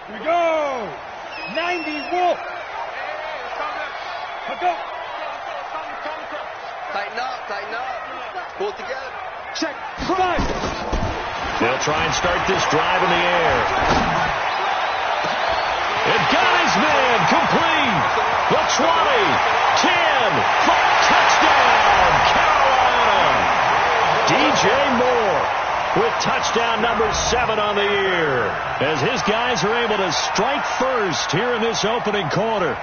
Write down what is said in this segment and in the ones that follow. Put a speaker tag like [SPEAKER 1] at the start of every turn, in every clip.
[SPEAKER 1] Here we go. 90 Wolf. Let's go.
[SPEAKER 2] Tighten up. Pull it together.
[SPEAKER 1] Check. Five.
[SPEAKER 3] They'll try and start this drive in the air. It got his man complete. The 20, 10, 5, touchdown, Carolina. DJ Moore with touchdown number 7 on the year, as his guys are able to strike first here in this opening quarter.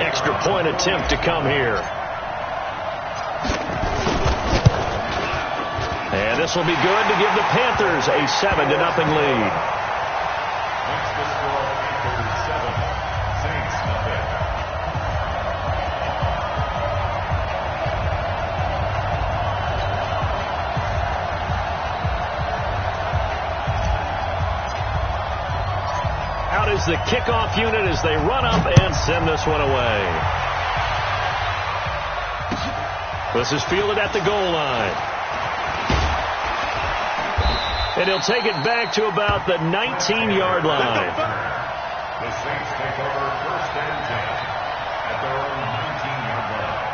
[SPEAKER 3] Extra point attempt to come here. And this will be good to give the Panthers a 7-0 lead. Out is the kickoff unit as they run up and send this one away. This is fielded at the goal line. And he'll take it back to about the 19-yard line.
[SPEAKER 4] The Saints take over 1st and 10 at their own 19-yard line.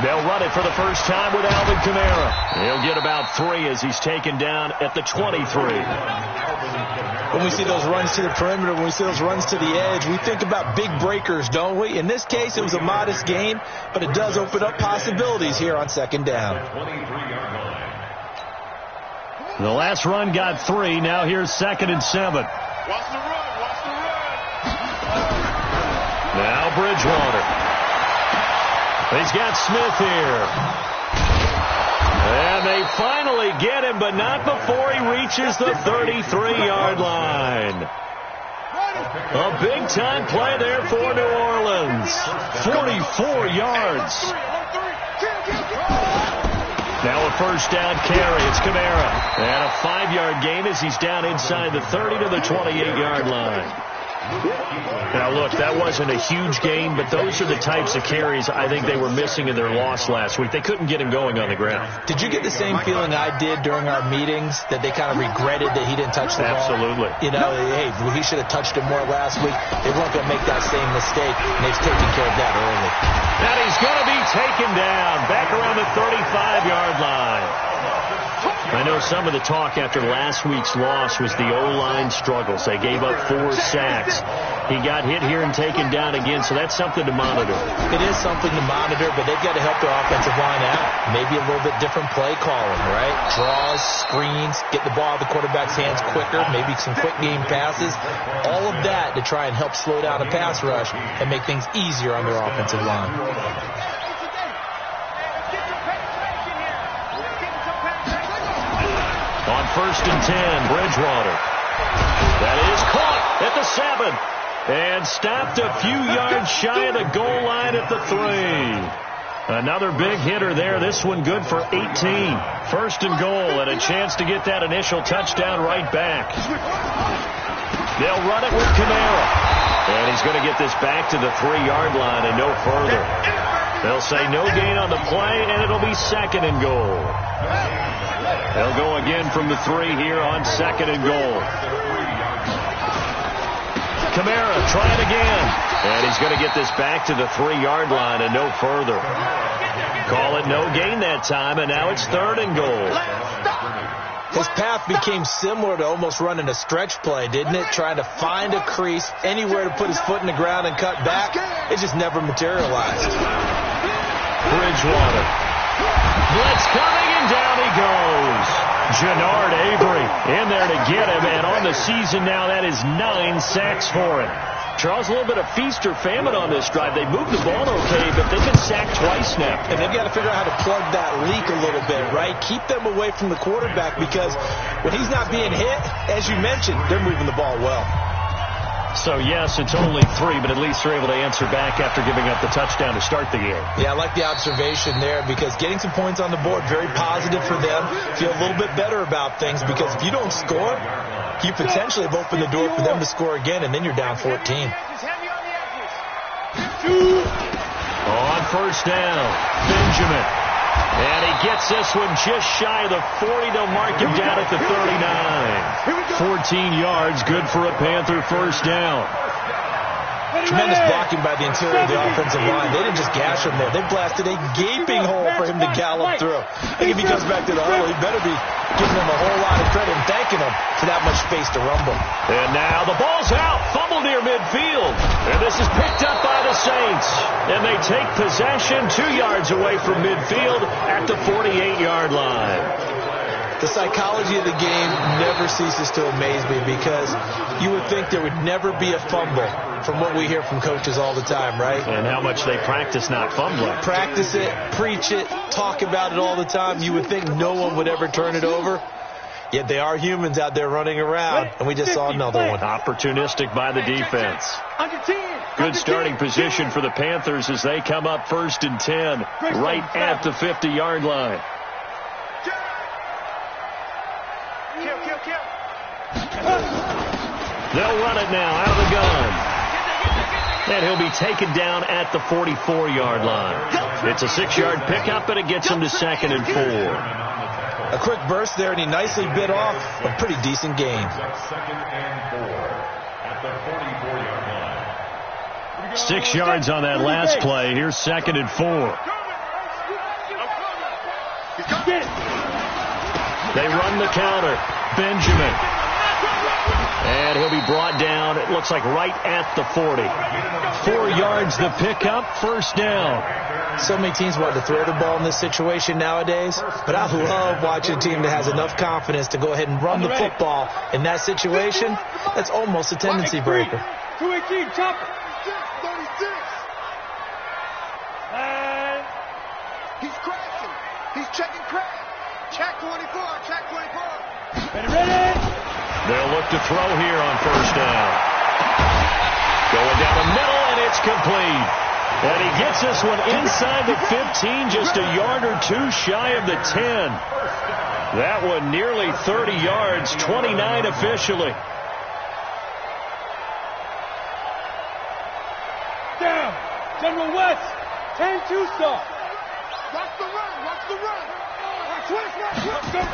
[SPEAKER 3] They'll run it for the first time with Alvin Kamara. He'll get about 3 as he's taken down at the 23.
[SPEAKER 5] When we see those runs to the perimeter, when we see those runs to the edge, we think about big breakers, don't we? In this case, it was a modest gain, but it does open up possibilities here on 2nd down.
[SPEAKER 3] The last run got 3. Now here's 2nd and 7.
[SPEAKER 4] Watch the run.
[SPEAKER 3] Now Bridgewater. He's got Smith here. And they finally get him, but not before he reaches the 33-yard line. A big-time play there for New Orleans. 44 yards. Now a first down carry. It's Kamara. And a 5-yard gain as he's down inside the 30 to the 28-yard line. Now, look, that wasn't a huge gain, but those are the types of carries I think they were missing in their loss last week. They couldn't get him going on the ground.
[SPEAKER 5] Did you get the same feeling I did during our meetings, that they kind of regretted that he didn't touch the ball?
[SPEAKER 3] Absolutely.
[SPEAKER 5] You know, hey, he should have touched him more last week. They weren't going to make that same mistake, and they've taken care of that early.
[SPEAKER 3] And he's going to be taken down back around the 35-yard line. I know some of the talk after last week's loss was the O-line struggles. They gave up 4 sacks. He got hit here and taken down again, so that's something to monitor.
[SPEAKER 5] It is something to monitor, but they've got to help their offensive line out. Maybe a little bit different play calling, right? Draws, screens, get the ball out of the quarterback's hands quicker, maybe some quick game passes. All of that to try and help slow down a pass rush and make things easier on their offensive line.
[SPEAKER 3] On 1st and 10, Bridgewater. That is caught at the 7. And stopped a few yards shy of the goal line at the 3. Another big hitter there. This one good for 18. 1st and goal and a chance to get that initial touchdown right back. They'll run it with Kamara. And he's going to get this back to the 3-yard line and no further. They'll say no gain on the play, and it'll be 2nd and goal. They'll go again from the 3 here on 2nd and goal. Kamara trying again. And he's going to get this back to the 3-yard line and no further. Call it no gain that time, and now it's 3rd and goal.
[SPEAKER 5] His path became similar to almost running a stretch play, didn't it? Trying to find a crease, anywhere to put his foot in the ground and cut back. It just never materialized.
[SPEAKER 3] Bridgewater. Blitz coming, and down he goes. Jannard Avery in there to get him, and on the season now, that is 9 sacks for him. Charles, a little bit of feast or famine on this drive. They moved the ball okay, but they've been sacked twice now.
[SPEAKER 5] And they've got to figure out how to plug that leak a little bit, right? Keep them away from the quarterback, because when he's not being hit, as you mentioned, they're moving the ball well.
[SPEAKER 3] So, yes, it's only 3, but at least they're able to answer back after giving up the touchdown to start the game.
[SPEAKER 5] Yeah, I like the observation there because getting some points on the board, very positive for them. Feel a little bit better about things because if you don't score, you potentially have opened the door for them to score again, and then you're down 14.
[SPEAKER 3] On first down, Benjamin. And he gets this one just shy of the 40. They'll mark him down at the 39. 14 yards, good for a Panther first down.
[SPEAKER 5] Tremendous blocking by the interior of the offensive line. They didn't just gash him there. They blasted a gaping hole for him to gallop through. I think if he comes back to the huddle, he better be giving them a whole lot of credit and thanking them for that much space to rumble.
[SPEAKER 3] And now the ball's out. Fumble near midfield. And this is picked up by the Saints. And they take possession 2 yards away from midfield at the 48-yard line.
[SPEAKER 5] The psychology of the game never ceases to amaze me because you would think there would never be a fumble from what we hear from coaches all the time, right?
[SPEAKER 3] And how much they practice not fumbling.
[SPEAKER 5] Practice it, preach it, talk about it all the time. You would think no one would ever turn it over. Yet they are humans out there running around, and we just saw another one.
[SPEAKER 3] Opportunistic by the defense. Good starting position for the Panthers as they come up 1st and 10, right at the 50-yard line. They'll run it now out of the gun. And he'll be taken down at the 44-yard line. It's a 6-yard pickup, and it gets him to 2nd and 4.
[SPEAKER 5] A quick burst there, and he nicely bit off a pretty decent gain.
[SPEAKER 4] 2nd and 4 at the 44-yard line.
[SPEAKER 3] 6 yards on that last play. Here's 2nd and 4. They run the counter. Benjamin. And he'll be brought down, it looks like right at the 40. 4 yards the pickup, 1st down.
[SPEAKER 5] So many teams want to throw the ball in this situation nowadays, but I love watching a team that has enough confidence to go ahead and run the football in that situation. That's almost a tendency breaker.
[SPEAKER 1] 218, chopper. 36.
[SPEAKER 2] He's crashing. He's checking crash. Check 24. Check 24.
[SPEAKER 1] Ready.
[SPEAKER 3] They'll look to throw here on 1st down. Going down the middle, and it's complete. And he gets this one inside the 15, just a yard or 2 shy of the 10. That one nearly 30 yards, 29 officially.
[SPEAKER 1] Down. General West. 10 2-star.
[SPEAKER 2] Watch the run. Watch the run.
[SPEAKER 1] Let's go.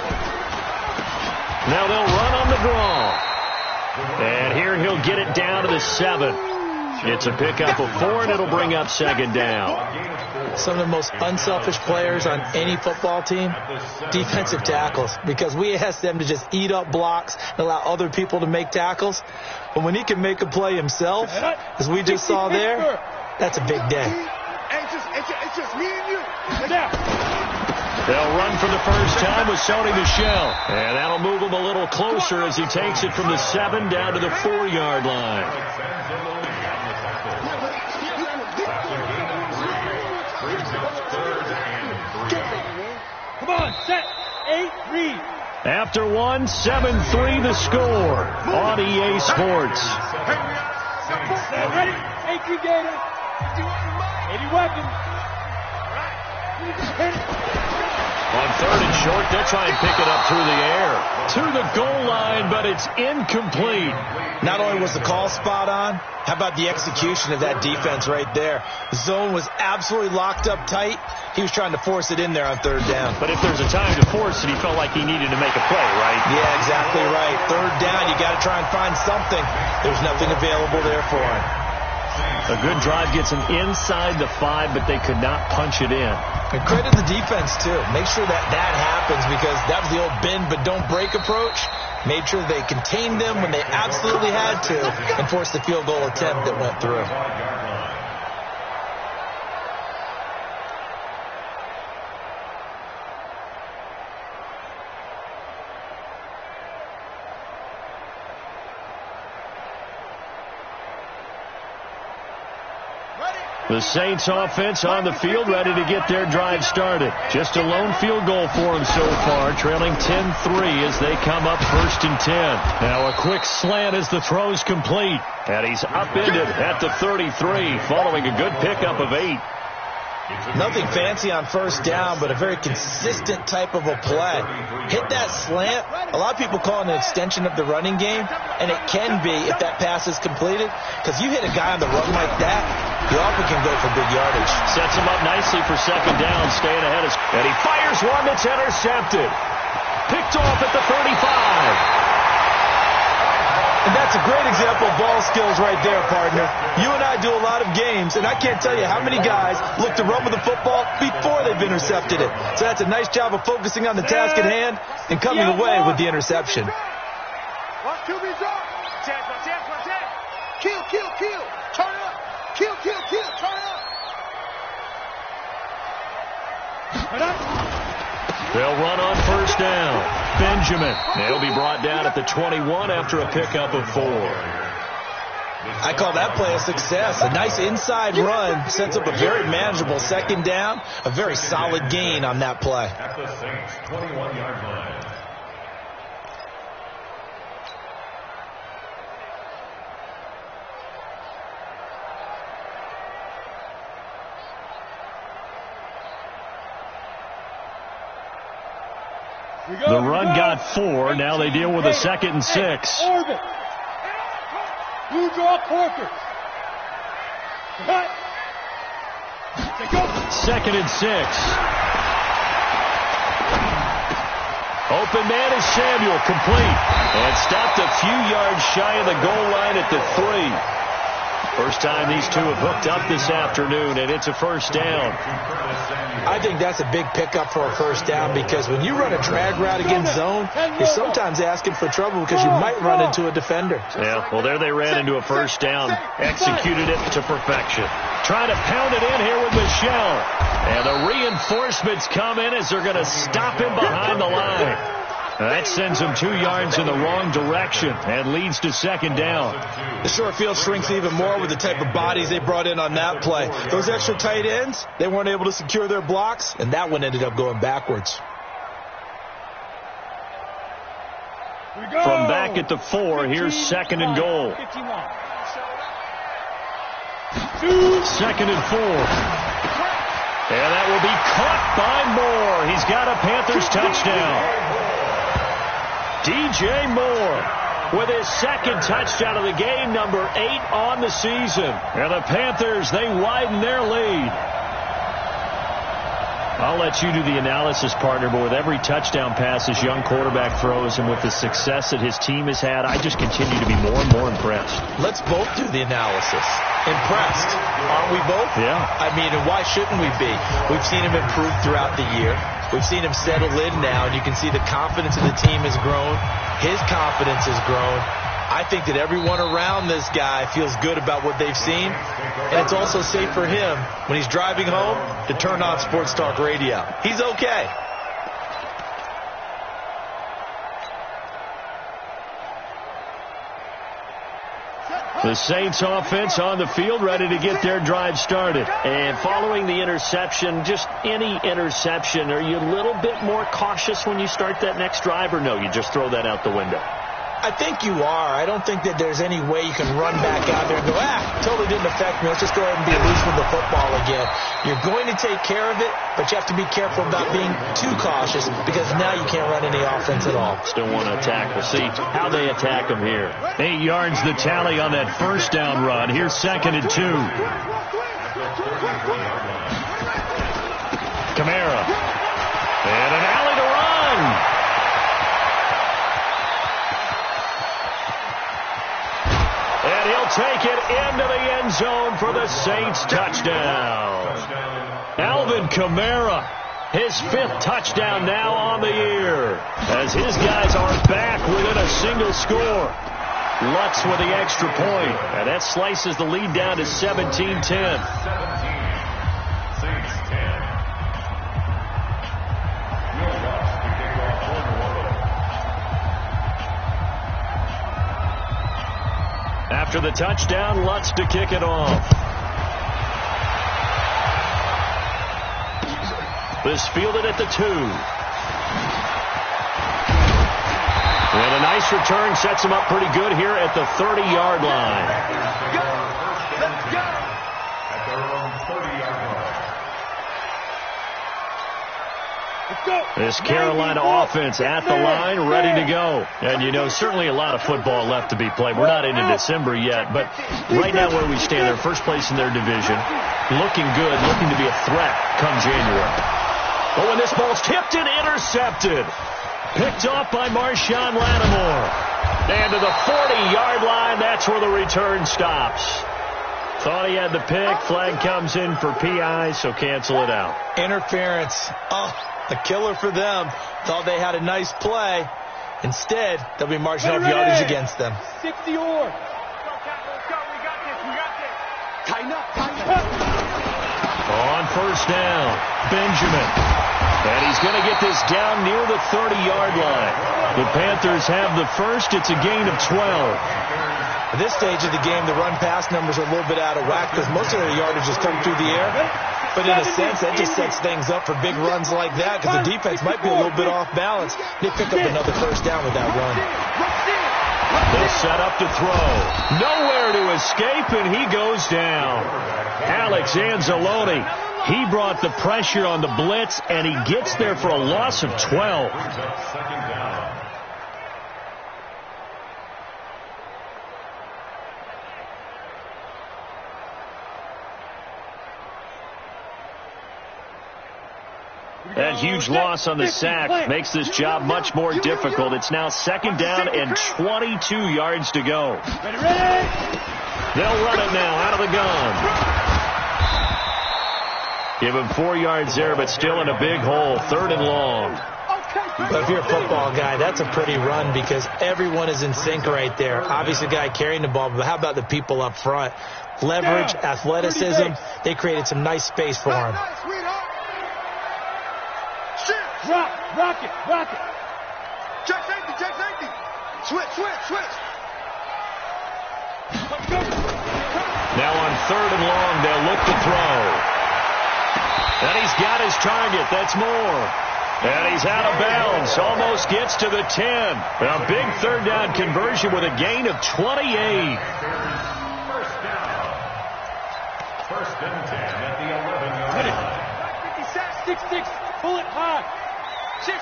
[SPEAKER 3] Now they'll run on the draw. And here he'll get it down to the 7. It's a pickup of 4, and it'll bring up 2nd down.
[SPEAKER 5] Some of the most unselfish players on any football team, defensive tackles, because we ask them to just eat up blocks and allow other people to make tackles. But when he can make a play himself, as we just saw there, that's a big day.
[SPEAKER 2] It's just me and you.
[SPEAKER 3] They'll run for the first time with Sony Michel. And that'll move him a little closer as he takes it from the 7 down to the 4-yard line.
[SPEAKER 1] Come on, set, 8, read.
[SPEAKER 3] After 1, 7-3 the score on EA Sports.
[SPEAKER 1] Ready? 8 data. 80 weapons. Hit it.
[SPEAKER 3] On 3rd and short, they'll try and pick it up through the air. To the goal line, but it's incomplete.
[SPEAKER 5] Not only was the call spot on, how about the execution of that defense right there? The zone was absolutely locked up tight. He was trying to force it in there on 3rd down.
[SPEAKER 3] But if there's a time to force it, he felt like he needed to make a play, right?
[SPEAKER 5] Yeah, exactly right. 3rd down, you got to try and find something. There's nothing available there for him.
[SPEAKER 3] A good drive gets him inside the 5, but they could not punch it in.
[SPEAKER 5] And credit the defense, too. Make sure that happens because that was the old bend but don't break approach. Made sure they contained them when they absolutely had to and forced the field goal attempt that went through.
[SPEAKER 2] Ready?
[SPEAKER 3] The Saints offense on the field, ready to get their drive started. Just a lone field goal for them so far, trailing 10-3 as they come up 1st and 10. Now a quick slant as the throw's complete. And he's upended at the 33, following a good pickup of 8.
[SPEAKER 5] Nothing fancy on 1st down, but a very consistent type of a play. Hit that slant. A lot of people call it an extension of the running game, and it can be if that pass is completed, because you hit a guy on the run like that, you often can go for big yardage.
[SPEAKER 3] Sets him up nicely for 2nd down, staying ahead. And he fires one that's intercepted. Picked off at the 35.
[SPEAKER 5] And that's a great example of ball skills right there, partner. You and I do a lot of games, and I can't tell you how many guys look to run with the football before they've intercepted it. So that's a nice job of focusing on the task at hand and coming away with the interception.
[SPEAKER 2] Kill. Turn it up. Kill. Turn it up.
[SPEAKER 3] They'll run on 1st down. Benjamin. They'll be brought down at the 21 after a pickup of 4.
[SPEAKER 5] I call that play a success. A nice inside run sets up a very manageable 2nd down. A very solid gain on that play.
[SPEAKER 4] At the Saints' 21-yard line.
[SPEAKER 3] The run got 4. Now they deal with a 2nd and 6.
[SPEAKER 1] Orbit. Blue draw quarters. Cut.
[SPEAKER 3] 2nd and 6. Open man is Samuel, complete. And stopped a few yards shy of the goal line at the 3. First time these two have hooked up this afternoon, and it's a 1st down.
[SPEAKER 5] I think that's a big pickup for a 1st down, because when you run a drag route against zone, you're sometimes asking for trouble because you might run into a defender.
[SPEAKER 3] Yeah, well, there they ran into a 1st down. Executed it to perfection. Trying to pound it in here with Michelle. And the reinforcements come in as they're going to stop him behind the line. That sends him 2 yards in the wrong direction and leads to 2nd down.
[SPEAKER 5] The short field shrinks even more with the type of bodies they brought in on that play. Those extra tight ends, they weren't able to secure their blocks, and that one ended up going backwards.
[SPEAKER 3] From back at the 4, here's 2nd and goal. 2nd and 4. And that will be caught by Moore. He's got a Panthers touchdown. DJ Moore with his 2nd touchdown of the game, number 8 on the season. And the Panthers, they widen their lead. I'll let you do the analysis, partner, but with every touchdown pass this young quarterback throws and with the success that his team has had, I just continue to be more and more impressed.
[SPEAKER 5] Let's both do the analysis. Impressed, aren't we both?
[SPEAKER 3] Yeah.
[SPEAKER 5] I mean, and why shouldn't we be? We've seen him improve throughout the year. We've seen him settle in now, and you can see the confidence of the team has grown. His confidence has grown. I think that everyone around this guy feels good about what they've seen, and it's also safe for him when he's driving home to turn on Sports Talk Radio. He's okay.
[SPEAKER 3] The Saints offense on the field, ready to get their drive started. And following the interception, just any interception, are you a little bit more cautious when you start that next drive, or no, you just throw that out the window?
[SPEAKER 5] I think you are. I don't think that there's any way you can run back out there and go, totally didn't affect me. Let's just go ahead and be loose with the football again. You're going to take care of it, but you have to be careful about being too cautious, because now you can't run any offense at all.
[SPEAKER 3] Still want to attack. We'll see how they attack them here. 8 yards the tally on that 1st down run. Here's 2nd and 2. Kamara. And an alley to run. And he'll take it into the end zone for the Saints touchdown. Alvin Kamara, his 5th touchdown now on the year, as his guys are back within a single score. Lutz with the extra point, and that slices the lead down to 17-10. After the touchdown, Lutz to kick it off. This fielded at the 2. And a nice return sets him up pretty good here at the 30-yard line.
[SPEAKER 2] Let's go.
[SPEAKER 4] At their own 30-yard line.
[SPEAKER 3] This Carolina offense at the line, ready to go. And, you know, certainly a lot of football left to be played. We're not into December yet, but right now where we stand, they're first place in their division. Looking good, looking to be a threat come January. Oh, and this ball's tipped and intercepted. Picked off by Marshawn Lattimore. And to the 40-yard line, that's where the return stops. Thought he had the pick. Flag comes in for PI, so cancel it out.
[SPEAKER 5] Interference. Oh, a killer for them. Thought they had a nice play. Instead, they'll be marching off yardage against them.
[SPEAKER 1] 60 or.
[SPEAKER 2] Tighten up.
[SPEAKER 3] On first down, Benjamin. And he's going to get this down near the 30-yard line. The Panthers have the first. It's a gain of 12.
[SPEAKER 5] At this stage of the game, the run-pass numbers are a little bit out of whack because most of their yardage has come through the air. But in a sense, that just sets things up for big runs like that because the defense might be a little bit off balance. They pick up another first down with that run.
[SPEAKER 3] They set up to throw. Nowhere to escape, and he goes down. Alex Anzalone, he brought the pressure on the blitz, and he gets there for a loss of 12. That huge loss on the sack makes this job much more difficult. It's now second down and 22 yards to go. They'll run it now out of the gun. Give him 4 yards there, but still in a big hole. Third and long.
[SPEAKER 5] But if you're a football guy, that's a pretty run because everyone is in sync right there. Obviously, the guy carrying the ball, but how about the people up front? Leverage, athleticism. They created some nice space for him.
[SPEAKER 1] Rock it.
[SPEAKER 2] Check safety. Switch.
[SPEAKER 3] Now on third and long, they'll look to throw. And he's got his target. That's Moore. And he's out of bounds. Almost gets to the 10. A big third down conversion with a gain of 28.
[SPEAKER 4] First and 10 at the 11-yard line.
[SPEAKER 1] 6. Pull it high. Shit.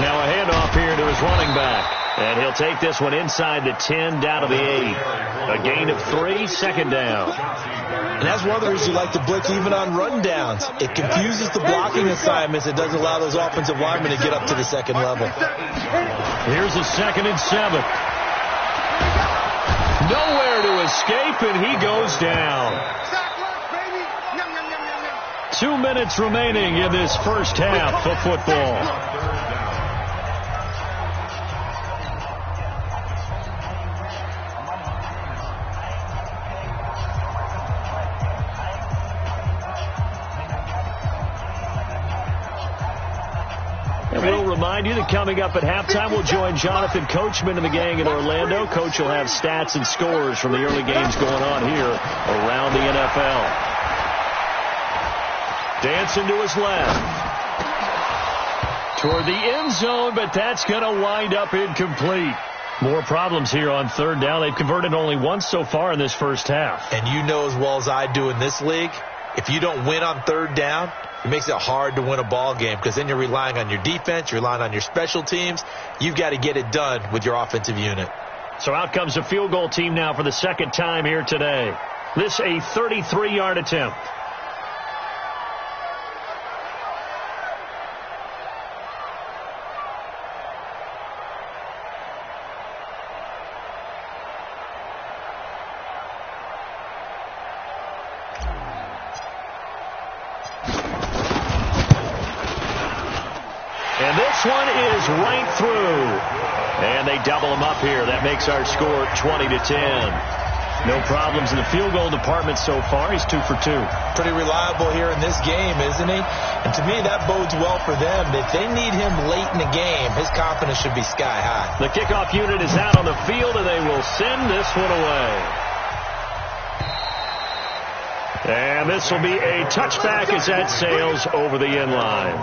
[SPEAKER 3] Now a handoff here to his running back. And he'll take this one inside the 10 down to the 8. A gain of 3, second down.
[SPEAKER 5] And that's one of the reasons you like to blitz even on rundowns. It confuses the blocking assignments. It doesn't allow those offensive linemen to get up to the second level.
[SPEAKER 3] Here's a 2nd and 7. Nowhere to escape, and he goes down. 2 minutes remaining in this first half of football. And we'll remind you that coming up at halftime, we'll join Jonathan Coachman and the gang in Orlando. Coach will have stats and scores from the early games going on here around the NFL. Dancing to his left. Toward the end zone, but that's going to wind up incomplete. More problems here on third down. They've converted only once so far in this first half.
[SPEAKER 5] And you know as well as I do in this league, if you don't win on third down, it makes it hard to win a ball game because then you're relying on your defense, you're relying on your special teams. You've got to get it done with your offensive unit.
[SPEAKER 3] So out comes a field goal team now for the second time here today. This a 33-yard attempt. And this one is right through. And they double them up here. That makes our score 20-10. No problems in the field goal department so far. He's 2 for 2.
[SPEAKER 5] Pretty reliable here in this game, isn't he? And to me, that bodes well for them. If they need him late in the game, his confidence should be sky high.
[SPEAKER 3] The kickoff unit is out on the field, and they will send this one away. And this will be a touchback as that sails over the end line.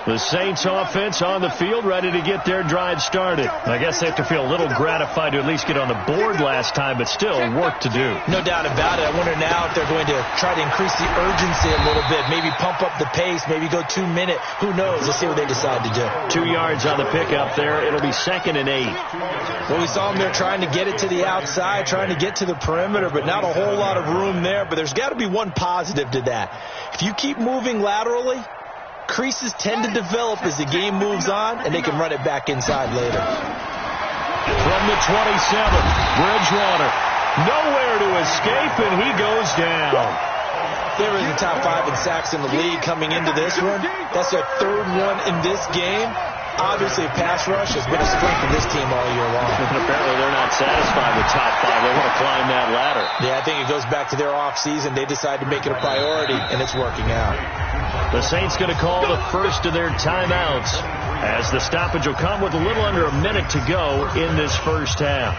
[SPEAKER 3] The Saints offense on the field, ready to get their drive started. I guess they have to feel a little gratified to at least get on the board last time, but still work to do.
[SPEAKER 5] No doubt about it. I wonder now if they're going to try to increase the urgency a little bit, maybe pump up the pace, maybe go 2 minute. Who knows? Let's see what they decide to do.
[SPEAKER 3] 2 yards on the pickup there. It'll be 2nd and 8.
[SPEAKER 5] Well, we saw them there trying to get it to the outside, trying to get to the perimeter, but not a whole lot of room there. But there's got to be one positive to that. If you keep moving laterally, creases tend to develop as the game moves on, and they can run it back inside later.
[SPEAKER 3] From the 27, Bridgewater, nowhere to escape, and he goes down.
[SPEAKER 5] They were in the top 5 in sacks in the league coming into this one. That's their 3rd one in this game. Obviously, pass rush has been a strength of this team all year long.
[SPEAKER 3] And apparently they're not satisfied with top 5. They want to climb that ladder.
[SPEAKER 5] Yeah, I think it goes back to their offseason. They decided to make it a priority, and it's working out.
[SPEAKER 3] The Saints going to call the first of their timeouts as the stoppage will come with a little under a minute to go in this first half.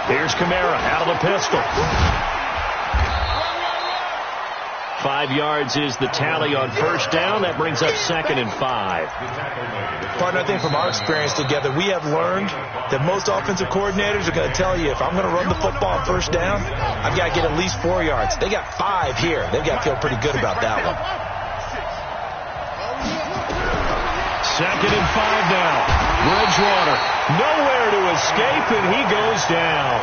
[SPEAKER 3] Here's Kamara out of the pistol. 5 yards is the tally on first down. That brings up 2nd and 5.
[SPEAKER 5] Partner, I think from our experience together, we have learned that most offensive coordinators are going to tell you, if I'm going to run the football on first down, I've got to get at least 4 yards. They got 5 here. They've got to feel pretty good about that one.
[SPEAKER 3] 2nd and 5 now. Bridgewater, nowhere to escape, and he goes down.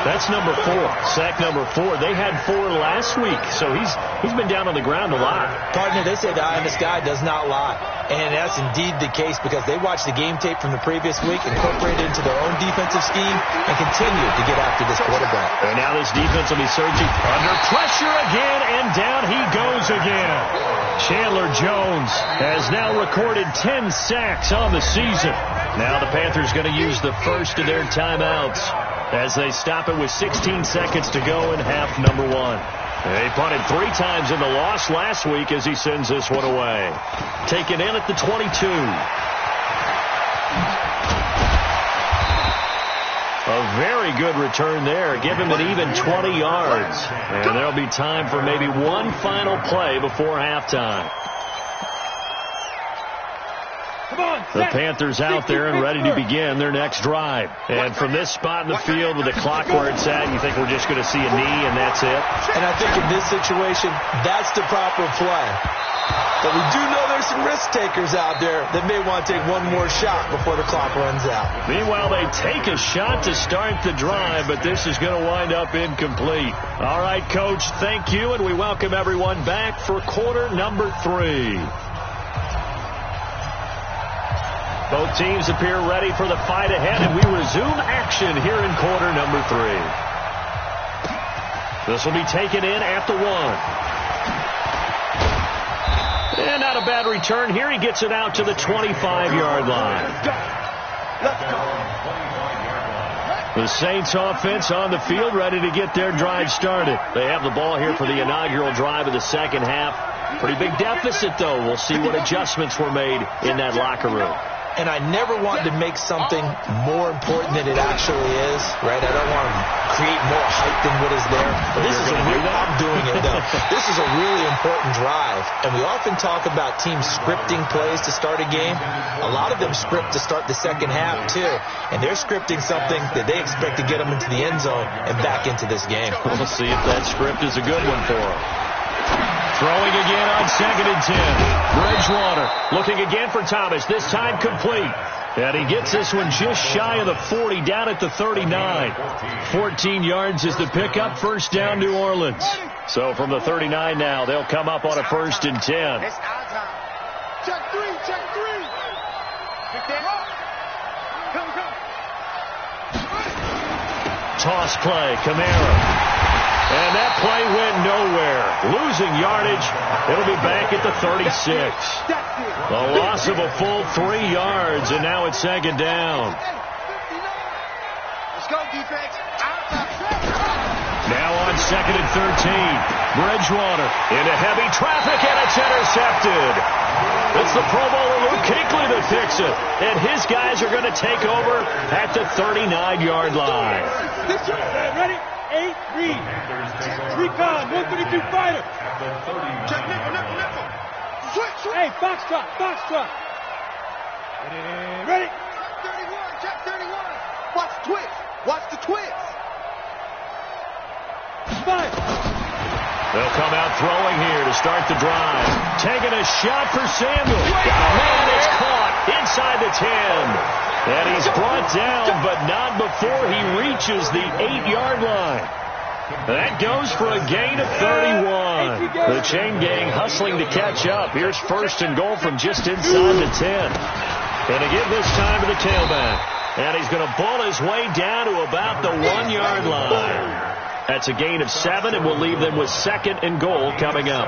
[SPEAKER 3] That's number 4, sack number 4. They had 4 last week, so he's been down on the ground a lot.
[SPEAKER 5] Partner, they say the eye in the sky does not lie. And that's indeed the case because they watched the game tape from the previous week, incorporated it into their own defensive scheme, and continue to get after this quarterback.
[SPEAKER 3] And now this defense will be surging under pressure again, and down he goes again. Chandler Jones has now recorded 10 sacks on the season. Now the Panthers going to use the first of their timeouts as they stop it with 16 seconds to go in half number 1. They punted 3 times in the loss last week as he sends this one away. Taken in at the 22. A very good return there. Give him an even 20 yards. And there'll be time for maybe one final play before halftime. The Panthers out there and ready to begin their next drive. And from this spot in the field with the clock where it's at, you think we're just going to see a knee and that's it?
[SPEAKER 5] And I think in this situation, that's the proper play. But we do know there's some risk takers out there that may want to take one more shot before the clock runs out.
[SPEAKER 3] Meanwhile, they take a shot to start the drive, but this is going to wind up incomplete. All right, Coach, thank you, and we welcome everyone back for quarter number 3. Both teams appear ready for the fight ahead, and we resume action here in quarter number 3. This will be taken in at the 1. And not a bad return here. He gets it out to the 25-yard line. The Saints offense on the field ready to get their drive started. They have the ball here for the inaugural drive of the second half. Pretty big deficit, though. We'll see what adjustments were made in that locker room.
[SPEAKER 5] And I never want to make something more important than it actually is, right? I don't want to create more hype than what is there. But this is I'm doing it, though. This is a really important drive. And we often talk about teams scripting plays to start a game. A lot of them script to start the second half, too. And they're scripting something that they expect to get them into the end zone and back into this game.
[SPEAKER 3] We'll see if that script is a good one for them. Throwing again on 2nd and 10. Bridgewater looking again for Thomas. This time complete. And he gets this one just shy of the 40, down at the 39. 14 yards is the pickup. First down, New Orleans. So from the 39 now, they'll come up on a 1st and 10.
[SPEAKER 2] Check 3, check 3.
[SPEAKER 3] Toss play, Kamara. And that play went nowhere. Losing yardage. It'll be back at the 36. A loss of a full 3 yards, and now it's 2nd down.
[SPEAKER 2] Let's go, defense.
[SPEAKER 3] Now on 2nd and 13. Bridgewater into heavy traffic, and it's intercepted. It's the Pro Bowler Luke Kuechly that picks it. And his guys are going to take over at the 39-yard line.
[SPEAKER 1] Ready? 8, read. Recon, 132 fighter.
[SPEAKER 2] Check nickel. Switch.
[SPEAKER 1] Hey, foxtrot. Ready?
[SPEAKER 2] Check 31. Watch the twist.
[SPEAKER 1] Fire.
[SPEAKER 3] They'll come out throwing here to start the drive. Taking a shot for Samuel. Man, it's caught inside the 10. And he's brought down, but not before he reaches the 8-yard line. That goes for a gain of 31. The chain gang hustling to catch up. Here's 1st and goal from just inside the 10. Going to give this time to the tailback. And he's going to bull his way down to about the 1-yard line. That's a gain of 7, and we'll leave them with 2nd and goal coming up.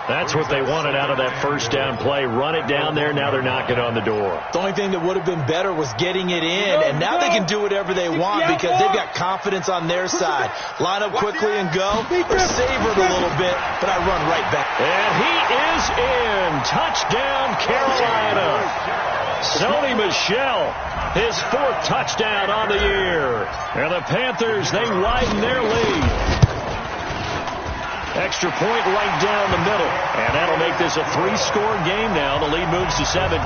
[SPEAKER 3] That's what they wanted out of that first down play. Run it down there. Now they're knocking on the door.
[SPEAKER 5] The only thing that would have been better was getting it in, and now they can do whatever they want because they've got confidence on their side. Line up quickly and go, or savor it a little bit, but I run right back.
[SPEAKER 3] And he is in. Touchdown, Carolina. Sony Michel, his 4th touchdown on the year. And the Panthers, they widen their lead. Extra point right down the middle. And that'll make this a 3-score game now. The lead moves to 17.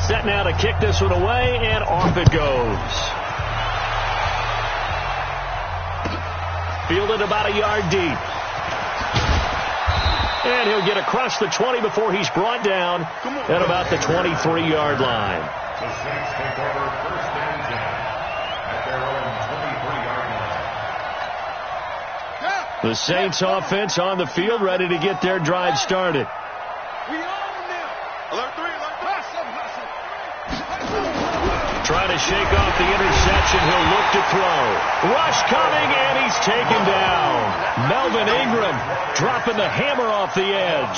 [SPEAKER 3] Set now to kick this one away, and off it goes. Fielded about a yard deep. And he'll get across the 20 before he's brought down at about the 23-yard line.
[SPEAKER 4] The Saints take over 1st and 10 at their own 23-yard line.
[SPEAKER 3] The Saints offense on the field, ready to get their drive started.
[SPEAKER 2] We own them. Alert 3.
[SPEAKER 3] Trying to shake off the interception. He'll look to throw. Rush coming, and he's taken down. Melvin Ingram dropping the hammer off the edge.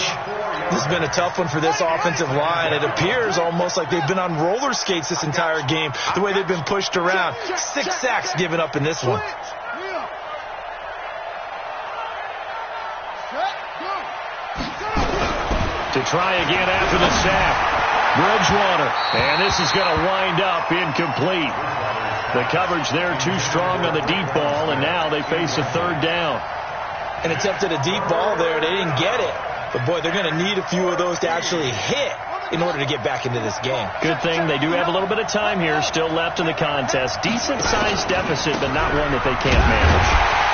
[SPEAKER 5] This has been a tough one for this offensive line. It appears almost like they've been on roller skates this entire game, the way they've been pushed around. 6 sacks given up in this one.
[SPEAKER 3] To try again after the sack. Bridgewater, and this is going to wind up incomplete. The coverage there too strong on the deep ball, and now they face a 3rd down.
[SPEAKER 5] And attempted a deep ball there. They didn't get it. But, boy, they're going to need a few of those to actually hit in order to get back into this game.
[SPEAKER 3] Good thing they do have a little bit of time here still left in the contest. Decent-sized deficit, but not one that they can't manage.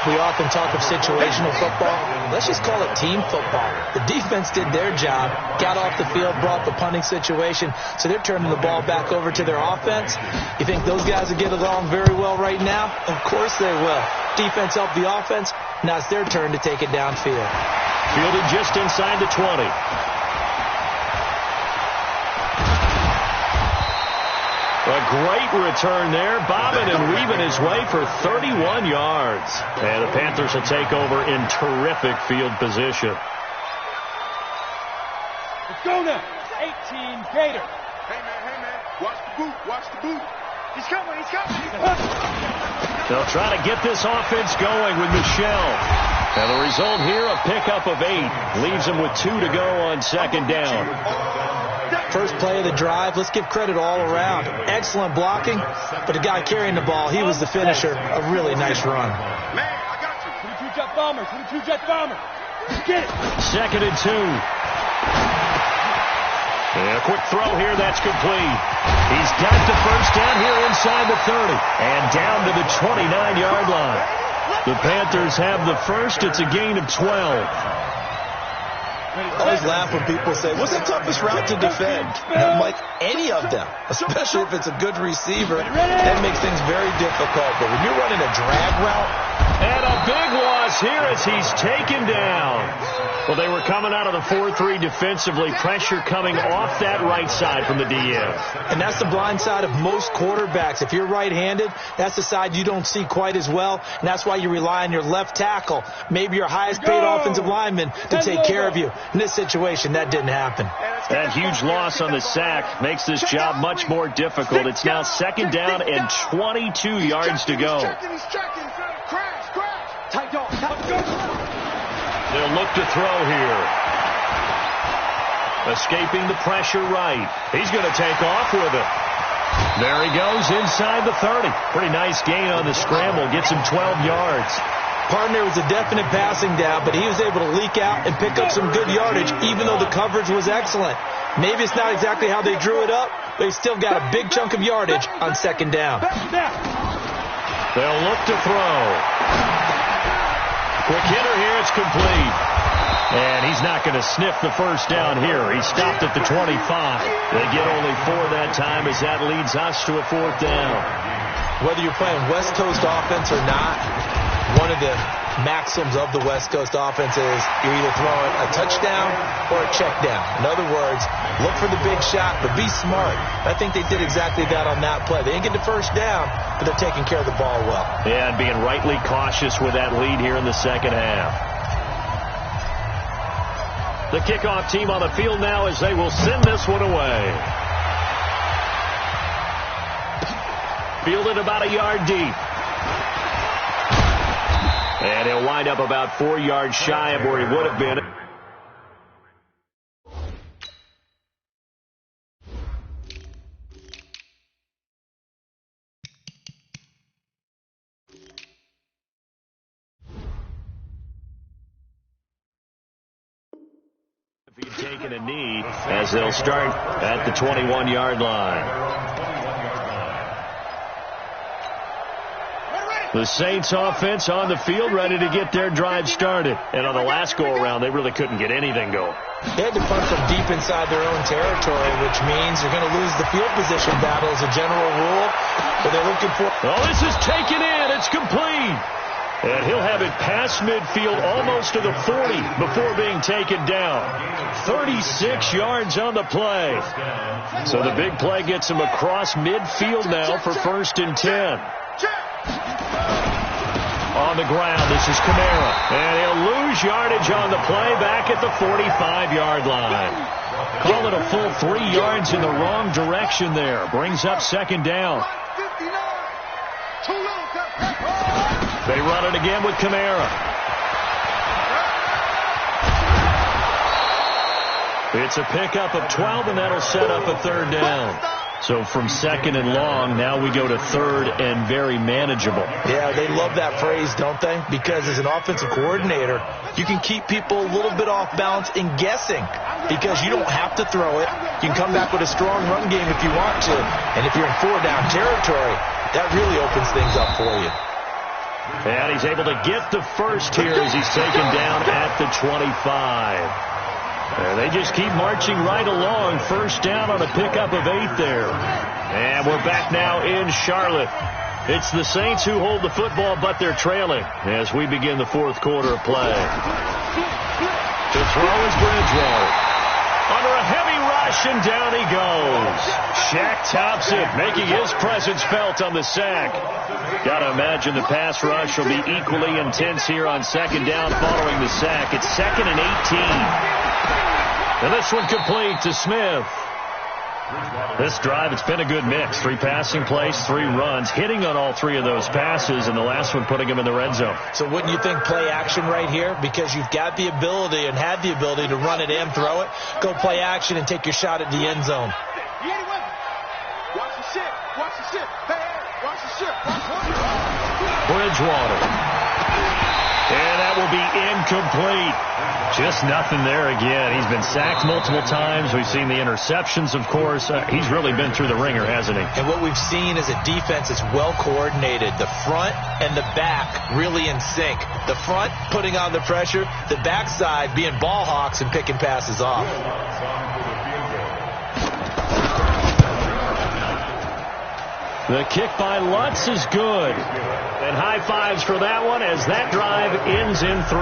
[SPEAKER 5] We often talk of situational football. Let's just call it team football. The defense did their job, got off the field, brought the punting situation, so they're turning the ball back over to their offense. You think those guys will get along very well right now? Of course they will. Defense helped the offense. Now it's their turn to take it downfield.
[SPEAKER 3] Fielded just inside the 20. A great return there, bobbing and weaving his way for 31 yards. And the Panthers will take over in terrific field position.
[SPEAKER 1] Let's go now. 18, Gator.
[SPEAKER 2] Hey, man. Watch the boot. He's coming.
[SPEAKER 3] They'll try to get this offense going with Michel. And the result here, a pickup of 8. Leaves them with 2 to go on 2nd down.
[SPEAKER 5] First play of the drive, let's give credit all around. Excellent blocking, but the guy carrying the ball, he was the finisher. A really nice run.
[SPEAKER 2] Man, I got you.
[SPEAKER 1] 22 jet bomber. Get it.
[SPEAKER 3] 2nd and 2. And a quick throw here, that's complete. He's got the first down here inside the 30. And down to the 29-yard line. The Panthers have the first. It's a gain of 12.
[SPEAKER 5] I always laugh when people say, what's the toughest route to defend? And I'm like, any of them, especially if it's a good receiver. That makes things very difficult. But when you're running a drag route,
[SPEAKER 3] and a big loss here as he's taken down. Well, they were coming out of the 4-3 defensively. Pressure coming off that right side from the DN.
[SPEAKER 5] And that's the blind side of most quarterbacks. If you're right-handed, that's the side you don't see quite as well. And that's why you rely on your left tackle, maybe your highest-paid offensive lineman, to take care of you. In this situation, that didn't happen.
[SPEAKER 3] That huge loss on the sack makes this job much more difficult. It's now 2nd down and 22 yards to go. They'll look to throw here. Escaping the pressure right. He's going to take off with it. There he goes inside the 30. Pretty nice gain on the scramble. Gets him 12 yards.
[SPEAKER 5] Partner was a definite passing down, but he was able to leak out and pick up some good yardage, even though the coverage was excellent. Maybe it's not exactly how they drew it up, but he still got a big chunk of yardage on 2nd down.
[SPEAKER 3] They'll look to throw. Quick hitter here, it's complete. And he's not going to sniff the first down here. He stopped at the 25. They get only 4 that time as that leads us to a 4th down.
[SPEAKER 5] Whether you're playing West Coast offense or not, one of the maxims of the West Coast offense is you're either throwing a touchdown or a check down. In other words, look for the big shot, but be smart. I think they did exactly that on that play. They didn't get the first down, but they're taking care of the ball well.
[SPEAKER 3] Yeah, and being rightly cautious with that lead here in the 2nd half. The kickoff team on the field now as they will send this one away. Fielded about a yard deep. And he'll wind up about 4 yards shy of where he would have been. If he'd taken a knee, as they'll start at the 21-yard line. The Saints offense on the field ready to get their drive started. And on the last go-around, they really couldn't get anything going.
[SPEAKER 5] They had to punt from deep inside their own territory, which means you're going to lose the field position battle as a general rule. But they're looking for...
[SPEAKER 3] Oh, this is taken in. It's complete. And he'll have it past midfield almost to the 40 before being taken down. 36 yards on the play. So the big play gets him across midfield now for 1st and 10. On the ground, this is Kamara. And he'll lose yardage on the play back at the 45-yard line. Call it a full 3 yards in the wrong direction there. Brings up 2nd down. They run it again with Kamara. It's a pickup of 12, and that'll set up a 3rd down. So from 2nd and long, now we go to 3rd and very manageable.
[SPEAKER 5] Yeah, they love that phrase, don't they? Because as an offensive coordinator, you can keep people a little bit off balance and guessing because you don't have to throw it. You can come back with a strong run game if you want to. And if you're in 4-down territory, that really opens things up for you.
[SPEAKER 3] And he's able to get the first here as he's taken down at the 25. And they just keep marching right along. 1st down on a pickup of 8 there. And we're back now in Charlotte. It's the Saints who hold the football, but they're trailing as we begin the 4th quarter of play. To throw is Bridgewater. Under a heavy rush, and down he goes. Shaq Thompson making his presence felt on the sack. Got to imagine the pass rush will be equally intense here on 2nd down following the sack. It's 2nd and 18. And this one complete to Smith. This drive, it's been a good mix. 3 passing plays, 3 runs, hitting on all 3 of those passes, and the last one putting him in the red zone.
[SPEAKER 5] So wouldn't you think play action right here? Because you've got the ability and had the ability to run it and throw it. Go play action and take your shot at the end zone.
[SPEAKER 2] Watch the ship. Watch the ship. Hey, watch the ship.
[SPEAKER 3] Bridgewater. And that will be incomplete. Just nothing there again. He's been sacked multiple times. We've seen the interceptions, of course. He's really been through the ringer, hasn't he?
[SPEAKER 5] And what we've seen is a defense that's well coordinated. The front and the back really in sync. The front putting on the pressure. The backside being ball hawks and picking passes off.
[SPEAKER 3] The kick by Lutz is good. And high fives for that one as that drive ends in 3.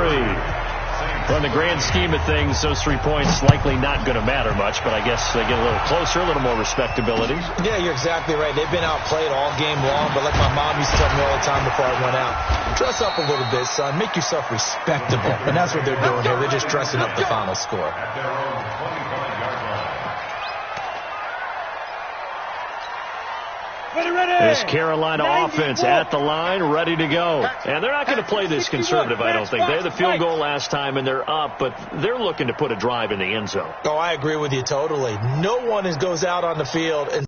[SPEAKER 3] Well, in the grand scheme of things, those 3 points likely not going to matter much, but I guess they get a little closer, a little more respectability.
[SPEAKER 5] Yeah, you're exactly right. They've been outplayed all game long, but like my mom used to tell me all the time before I went out, dress up a little bit, son. Make yourself respectable. And that's what they're doing here. They're just dressing up the final score.
[SPEAKER 3] This Carolina offense at the line, ready to go. And they're not going to play this conservative, I don't think. They had the field goal last time, and they're up, but they're looking to put a drive in the end zone.
[SPEAKER 5] Oh, I agree with you totally. No one goes out on the field and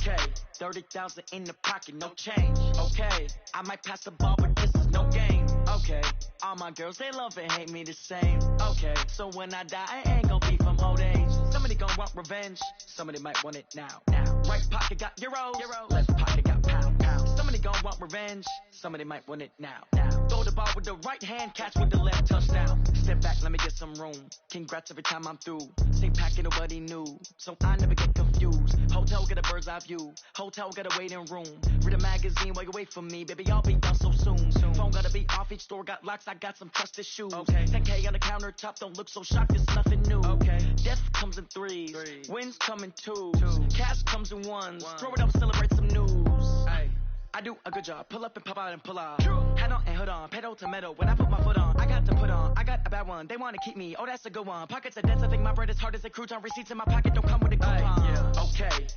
[SPEAKER 6] Okay, 30,000 in the pocket, no change. Okay, I might pass the ball, but this is no game. Okay, all my girls, they love and hate me the same. Okay, so when I die, I ain't gonna be from old age. Somebody gonna want revenge, somebody might want it now. Right pocket got euros, left pocket got pound. Somebody gonna want revenge, somebody might want it now. Throw the ball with the right hand, catch with the left, touchdown. Step back, let me get some room. Congrats every time I'm through. Same packet, nobody knew, so I never get confused. Hotel get a bird's eye view, hotel got a waiting room. Read a magazine while you wait for me, baby, I'll be done so soon. Phone gotta be off, each store got locks, I got some trusted shoes. 10K on the countertop, don't look so shocked, it's nothing new. Death comes in threes, wins come in twos, cash comes in ones. Throw it up, celebrate some news. I do a good job, pull up and pop out and pull out. Head on and hood on, pedal to metal. When I put my foot on, I got to put on. I got a bad one, they want to keep me. Oh, that's a good one. Pockets are dense, I think my bread is hard as a crouton. Receipts in my pocket don't come with a coupon. Okay.